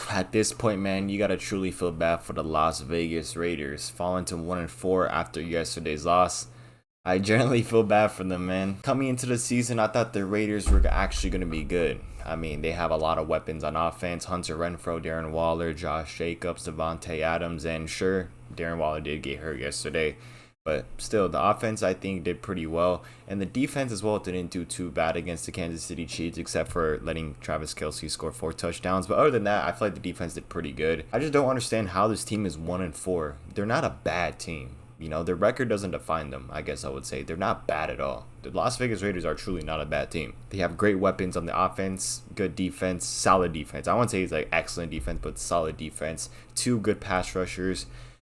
At this point, man, you gotta truly feel bad for the Las Vegas Raiders, falling to 1-4 after yesterday's loss. I generally feel bad for them, man. Coming into the season, I thought the Raiders were actually gonna be good. I mean, they have a lot of weapons on offense: Hunter Renfrow, Darren Waller, Josh Jacobs, Devontae Adams, and sure, Darren Waller did get hurt yesterday. But still, the offense, I think, did pretty well. And the defense as well didn't do too bad against the Kansas City Chiefs, except for letting Travis Kelce score 4 touchdowns. But other than that, I feel like the defense did pretty good. I just don't understand how this team is 1-4. They're not a bad team. You know, their record doesn't define them, I guess I would say. They're not bad at all. The Las Vegas Raiders are truly not a bad team. They have great weapons on the offense, good defense, solid defense. I won't say it's like excellent defense, but solid defense. 2 good pass rushers.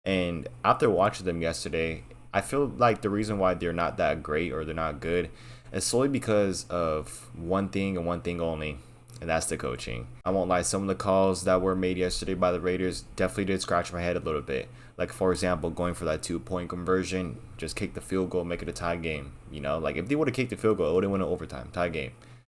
And after watching them yesterday, I feel like the reason why they're not that great or they're not good is solely because of one thing and one thing only, and that's the coaching. I won't lie, some of the calls that were made yesterday by the Raiders definitely did scratch my head a little bit. Like, for example, going for that 2-point conversion, just kick the field goal, make it a tie game. You know, like if they would have kicked the field goal, it would have went to overtime, tie game.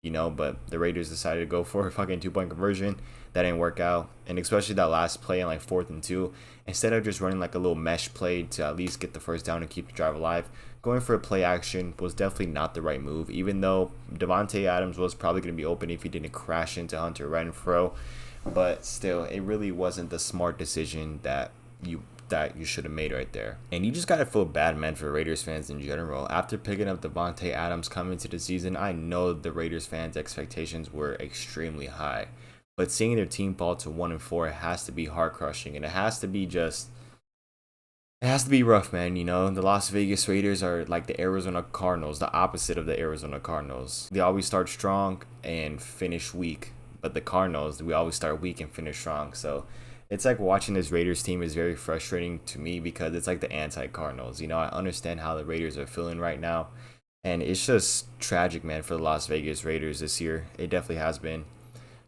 You know, but the Raiders decided to go for a fucking 2-point conversion. That didn't work out. And especially that last play on like 4th and 2, instead of just running like a little mesh play to at least get the first down and keep the drive alive, going for a play action was definitely not the right move, even though Devontae Adams was probably going to be open if he didn't crash into Hunter Renfrow. But still, it really wasn't the smart decision that you should have made right there. And you just gotta feel bad, man, for Raiders fans in general. After picking up Devontae Adams coming into the season, I know the Raiders fans' expectations were extremely high. But seeing their team fall to 1-4, it has to be heart crushing, and it has to be rough, man. You know, the Las Vegas Raiders are like the Arizona Cardinals, the opposite of the Arizona Cardinals. They always start strong and finish weak, but the Cardinals, we always start weak and finish strong. So it's like watching this Raiders team is very frustrating to me because it's like the anti-Cardinals. You know, I understand how the Raiders are feeling right now, and it's just tragic, man, for the Las Vegas Raiders this year. It definitely has been.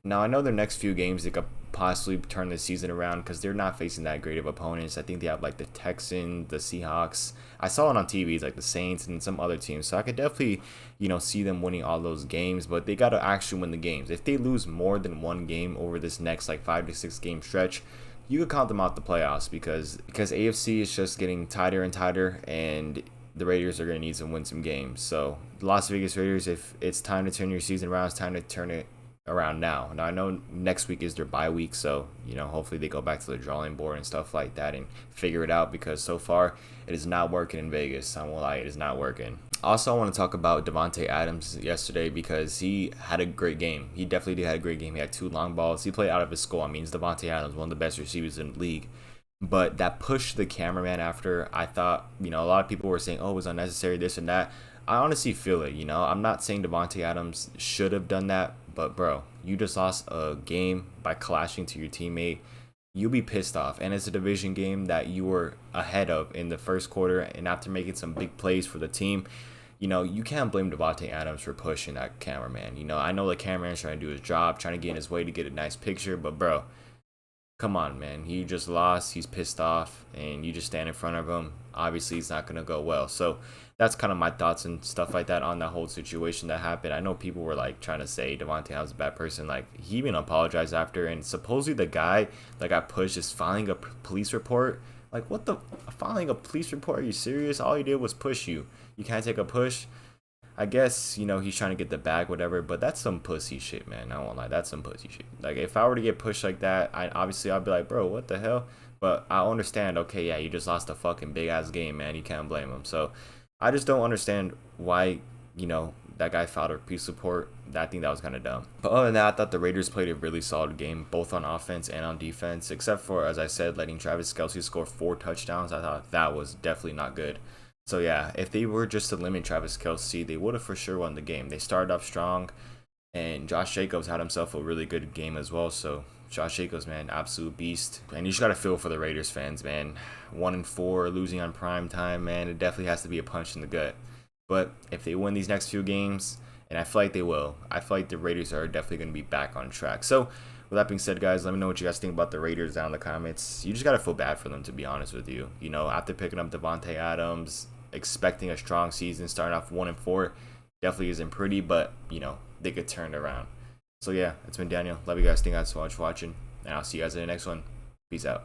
Now, I know their next few games they could possibly turn the season around because they're not facing that great of opponents. I think they have like the Texans, the Seahawks. I saw it on TV, it's like the Saints and some other teams. So I could definitely, you know, see them winning all those games, but they got to actually win the games. If they lose more than one game over this next like 5 to 6 game stretch, you could count them out the playoffs because AFC is just getting tighter and tighter, and the Raiders are going to need to win some games. So the Las Vegas Raiders, if it's time to turn your season around, it's time to turn it around now. Now I know next week is their bye week, so you know, hopefully they go back to the drawing board and stuff like that and figure it out, because so far it is not working in Vegas. I won't lie, it is not working. Also, I want to talk about Devontae Adams yesterday because he had a great game. He definitely did have a great game. He had 2 long balls. He played out of his skull. I mean, it's Devontae Adams, one of the best receivers in the league. But that push to the cameraman after, I thought, you know, a lot of people were saying, oh, it was unnecessary, this and that. I honestly feel it, you know. I'm not saying Devontae Adams should have done that, but bro, you just lost a game by clashing to your teammate. You'll be pissed off, and it's a division game that you were ahead of in the first quarter, and after making some big plays for the team, you know, you can't blame Devontae Adams for pushing that cameraman. You know, I know the cameraman's trying to do his job, trying to get in his way to get a nice picture, but bro, come on, man. He just lost. He's pissed off, and you just stand in front of him. Obviously, it's not going to go well. So that's kind of my thoughts and stuff like that on that whole situation that happened. I know people were like trying to say Devontae Adams is a bad person. Like, he even apologized after, and supposedly the guy that got pushed is filing a police report. Like, what the? Filing a police report? Are you serious? All he did was push you. You can't take a push? I guess, you know, he's trying to get the bag, whatever, but that's some pussy shit, man. I won't lie, that's some pussy shit. Like, if I were to get pushed like that, I'd be like, bro, what the hell? But I understand, okay, yeah, you just lost a fucking big-ass game, man. You can't blame him. So I just don't understand why, you know, that guy filed a police report. I think that was kind of dumb. But other than that, I thought the Raiders played a really solid game, both on offense and on defense, except for, as I said, letting Travis Kelce score 4 touchdowns. I thought that was definitely not good. So yeah, if they were just to limit Travis Kelce, they would have for sure won the game. They started off strong, and Josh Jacobs had himself a really good game as well. So Josh Jacobs, man, absolute beast. And you just gotta feel for the Raiders fans, man. 1-4, losing on prime time, man. It definitely has to be a punch in the gut. But if they win these next few games, and I feel like they will, I feel like the Raiders are definitely gonna be back on track. So with that being said, guys, let me know what you guys think about the Raiders down in the comments. You just gotta feel bad for them, to be honest with you. You know, after picking up Devontae Adams, expecting a strong season, starting off 1-4, definitely isn't pretty, but you know, they could turn it around. So yeah, it's been Daniel. Love you guys. Thank you guys so much for watching, and I'll see you guys in the next one. Peace out.